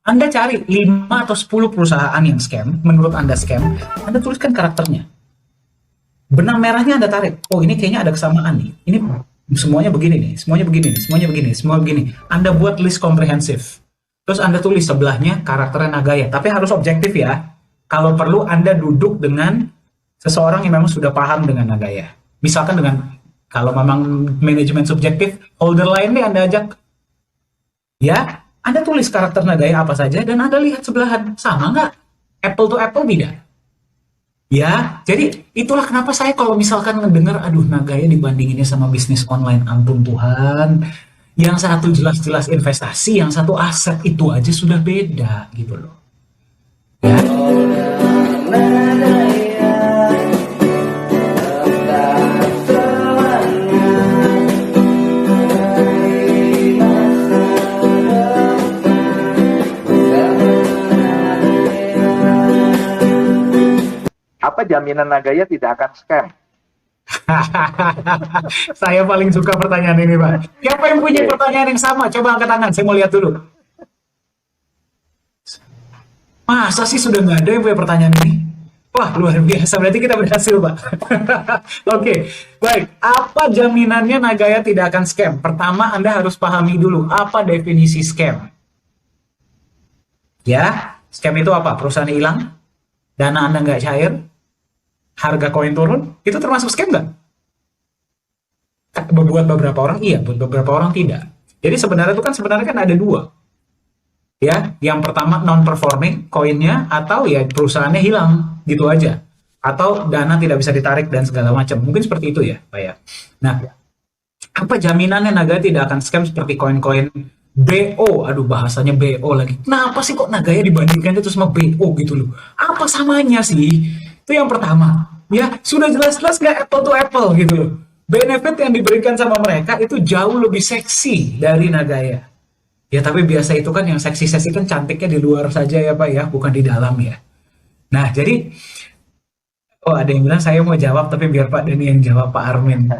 Anda cari 5 atau 10 perusahaan yang scam, menurut Anda scam, Anda tuliskan karakternya. Benang merahnya Anda tarik. Oh, ini kayaknya ada kesamaan nih. Ini semuanya begini nih, semuanya begini nih, semuanya begini, semua begini. Anda buat list komprehensif. Terus Anda tulis sebelahnya karakternya Nagaya. Tapi harus objektif ya. Kalau perlu Anda duduk dengan seseorang yang memang sudah paham dengan Nagaya. Misalkan dengan, kalau memang manajemen subjektif, holder lain nih Anda ajak. Ya, Anda tulis karakter Nagaya apa saja dan Anda lihat sebelahan. Sama nggak? Apple to apple tidak? Ya, jadi itulah kenapa saya kalau misalkan mendengar, aduh Nagaya dibandinginnya sama bisnis online, ampun Tuhan. Yang satu jelas-jelas investasi, yang satu aset, itu aja sudah beda gitu loh. Ya, Apa jaminan Nagaya tidak akan scam? saya paling suka pertanyaan ini, Pak. Siapa yang punya pertanyaan yang sama? Coba angkat tangan, saya mau lihat dulu. Masa sih sudah nggak ada yang punya pertanyaan ini? Wah, luar biasa. Berarti kita berhasil, Pak. Oke, baik. Apa jaminannya Nagaya tidak akan scam? Pertama, Anda harus pahami dulu apa definisi scam. Ya, scam itu apa? Perusahaan hilang, dana Anda nggak cair, harga koin turun, itu termasuk scam nggak? Buat beberapa orang iya, buat beberapa orang tidak. Jadi sebenarnya itu kan sebenarnya kan ada dua. Ya, yang pertama non performing koinnya, atau ya perusahaannya hilang gitu aja, atau dana tidak bisa ditarik dan segala macam, mungkin seperti itu ya Pak ya. Nah, apa jaminannya Nagaya tidak akan scam seperti koin-koin BO? Aduh, bahasanya BO lagi, kenapa sih kok Nagaya dibandingkan itu sama BO gitu loh, apa samanya sih? Itu yang pertama ya, sudah jelas-jelas nggak apple to apple gitu loh. Benefit yang diberikan sama mereka itu jauh lebih seksi dari Nagaya. Ya, tapi biasa itu kan yang seksi-seksi kan cantiknya di luar saja ya Pak ya, bukan di dalam ya. Nah, jadi, oh ada yang bilang saya mau jawab, tapi biar Pak Denny yang jawab, Pak Armin.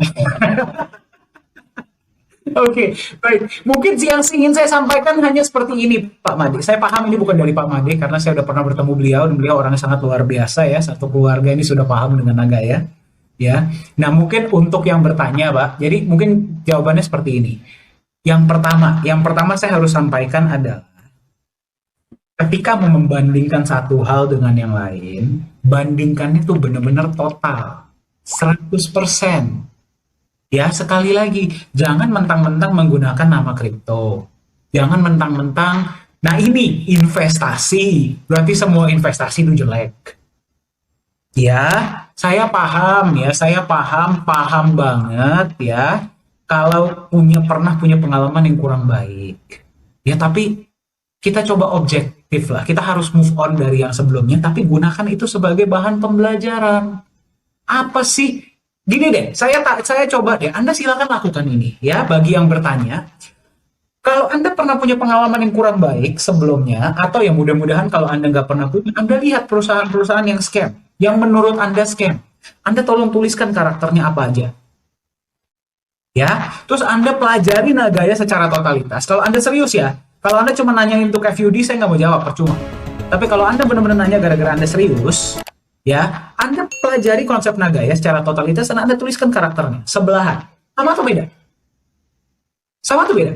Oke, baik. Mungkin yang ingin saya sampaikan hanya seperti ini, Pak Made. Saya paham ini bukan dari Pak Made, karena saya sudah pernah bertemu beliau, dan beliau orangnya sangat luar biasa ya. Satu keluarga ini sudah paham dengan Nagaya. Ya, nah mungkin untuk yang bertanya, Pak, jadi mungkin jawabannya seperti ini. Yang pertama saya harus sampaikan adalah, ketika mau membandingkan satu hal dengan yang lain, bandingkannya tuh benar-benar total, 100%. Ya, sekali lagi, jangan mentang-mentang menggunakan nama kripto. Jangan mentang-mentang, nah ini investasi, berarti semua investasi itu jelek. Ya, saya paham ya, saya paham banget ya, kalau pernah punya pengalaman yang kurang baik. Ya, tapi kita coba objektif lah. Kita harus move on dari yang sebelumnya, tapi gunakan itu sebagai bahan pembelajaran. Apa sih? Gini deh, saya coba deh. Anda silakan lakukan ini ya. Bagi yang bertanya, kalau Anda pernah punya pengalaman yang kurang baik sebelumnya, atau yang mudah-mudahan kalau Anda nggak pernah punya, Anda lihat perusahaan-perusahaan yang scam, yang menurut Anda scam. Anda tolong tuliskan karakternya apa aja. Ya, terus Anda pelajari Nagaya secara totalitas. Kalau Anda serius ya, kalau Anda cuma nanyain untuk FUD, saya nggak mau jawab, percuma. Tapi kalau Anda benar-benar nanya gara-gara Anda serius, ya, Anda pelajari konsep Nagaya secara totalitas dan Anda tuliskan karakternya sebelahan. Sama atau beda? Sama atau beda?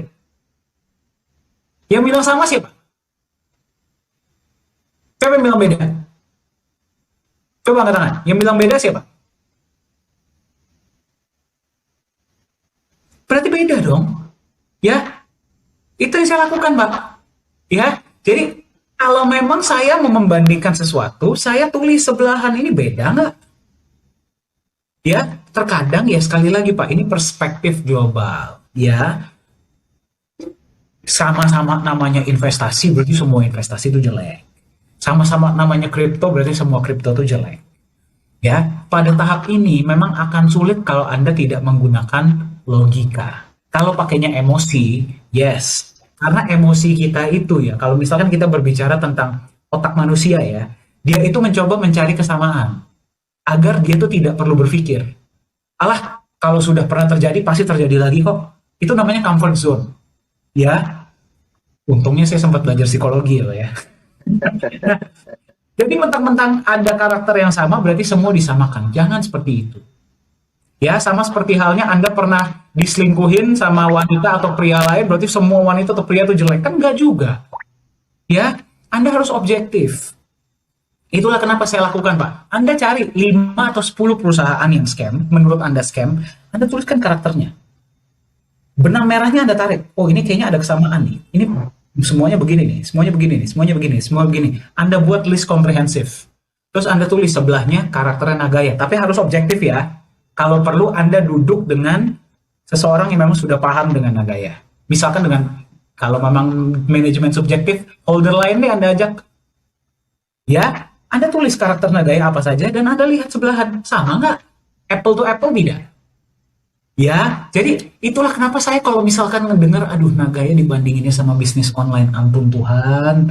Yang bilang sama siapa? Siapa yang bilang beda? Coba angkat tangan. Yang bilang beda siapa? Berarti beda dong. Ya, itu yang saya lakukan, Pak. Ya, jadi kalau memang saya mau membandingkan sesuatu, saya tulis sebelahan, ini beda nggak? Ya, terkadang ya sekali lagi Pak, ini perspektif global. Ya, sama-sama namanya investasi, berarti semua investasi itu jelek. Sama-sama namanya kripto, berarti semua kripto itu jelek. Ya, pada tahap ini memang akan sulit kalau Anda tidak menggunakan logika. Kalau pakainya emosi, yes. Karena emosi kita itu ya, kalau misalkan kita berbicara tentang otak manusia ya, dia itu mencoba mencari kesamaan agar dia tuh tidak perlu berpikir. Alah, kalau sudah pernah terjadi pasti terjadi lagi kok. Itu namanya comfort zone. Ya. Untungnya saya sempat belajar psikologi ya, Pak ya. Jadi mentang-mentang ada karakter yang sama berarti semua disamakan. Jangan seperti itu. Ya, sama seperti halnya Anda pernah diselingkuhin sama wanita atau pria lain, berarti semua wanita atau pria itu jelek. Kan enggak juga. Ya, Anda harus objektif. Itulah kenapa saya lakukan, Pak. Anda cari 5 atau 10 perusahaan yang scam, menurut Anda scam, Anda tuliskan karakternya. Benang merahnya Anda tarik. Oh, ini kayaknya ada kesamaan nih. Ini semuanya begini nih, semuanya begini nih, semuanya begini, semua begini. Anda buat list komprehensif. Terus Anda tulis sebelahnya karakternya Nagaya. Tapi harus objektif ya. Kalau perlu Anda duduk dengan seseorang yang memang sudah paham dengan Nagaya. Misalkan dengan, kalau memang manajemen subjektif, holder lain nih Anda ajak. Ya, Anda tulis karakter Nagaya apa saja dan Anda lihat sebelahan. Sama nggak? Apple to apple tidak? Ya, jadi itulah kenapa saya kalau misalkan mendengar, aduh Nagaya dibandinginnya sama bisnis online, ampun Tuhan.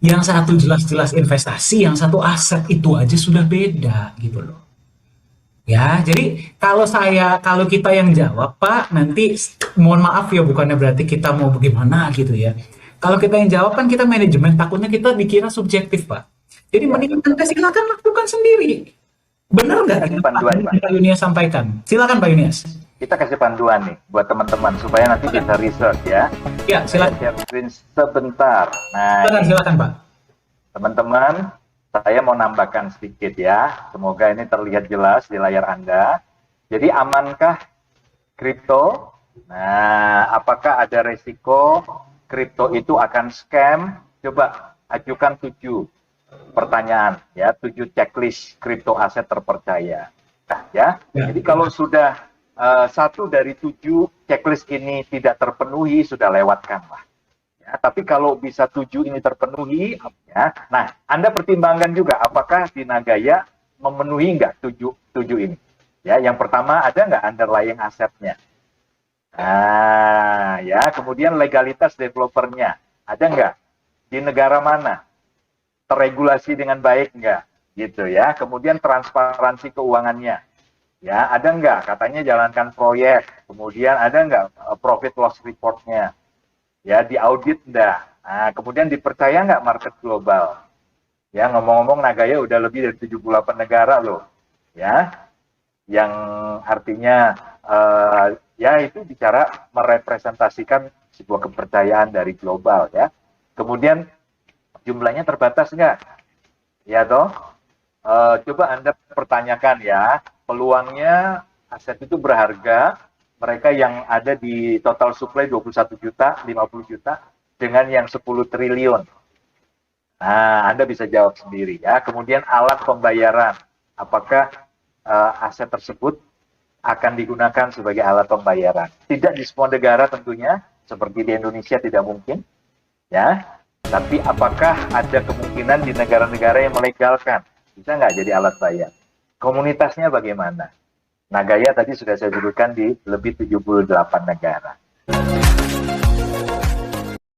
Yang satu jelas-jelas investasi, yang satu aset, itu aja sudah beda gitu loh. Ya, jadi kalau kita yang jawab, Pak, nanti mohon maaf ya, bukannya berarti kita mau bagaimana gitu ya. Kalau kita yang jawab kan kita manajemen, takutnya kita dikira subjektif, Pak. Jadi Ya, mending Anda silakan lakukan sendiri. Benar nggak kasih yang panduan, Pak. Pak Yunias sampaikan? Silakan Pak Yunias. Kita kasih panduan nih buat teman-teman supaya nanti bisa research ya. Ya, Saya silakan. share screen sebentar. Nah, Silakan, ini silakan Pak. teman-teman, saya mau nambahkan sedikit ya. Semoga ini terlihat jelas di layar Anda. Jadi amankah kripto? Nah, apakah ada resiko kripto itu akan scam? Coba ajukan 7 pertanyaan ya, 7 checklist kripto aset terpercaya. Nah, ya. Ya. Jadi kalau sudah 1 dari 7 checklist ini tidak terpenuhi, sudah lewatkanlah. Ya, tapi kalau bisa 7 ini terpenuhi, ya, nah Anda pertimbangkan juga apakah di Nagaya memenuhi nggak 7 ini. Ya, yang pertama ada nggak underlying asetnya. Nah, ya, kemudian legalitas developernya ada nggak, di negara mana, terregulasi dengan baik nggak, gitu ya. Kemudian transparansi keuangannya. Ya, ada nggak katanya jalankan proyek, kemudian ada nggak profit loss reportnya, ya, diaudit nggak, nah, kemudian dipercaya nggak market global, ya, ngomong-ngomong Nagaya udah lebih dari 78 negara loh, ya, yang artinya ya itu bicara merepresentasikan sebuah kepercayaan dari global, ya. Kemudian jumlahnya terbatas nggak, ya toh. Coba Anda pertanyakan ya, peluangnya aset itu berharga, mereka yang ada di total supply 21 juta, 50 juta, dengan yang 10 triliun. Nah, Anda bisa jawab sendiri ya. Kemudian alat pembayaran, apakah aset tersebut akan digunakan sebagai alat pembayaran? Tidak di semua negara tentunya, seperti di Indonesia tidak mungkin, ya. Tapi apakah ada kemungkinan di negara-negara yang melegalkan? Bisa nggak jadi alat bayar? Komunitasnya bagaimana? Nagaya tadi sudah saya sebutkan di lebih 78 negara.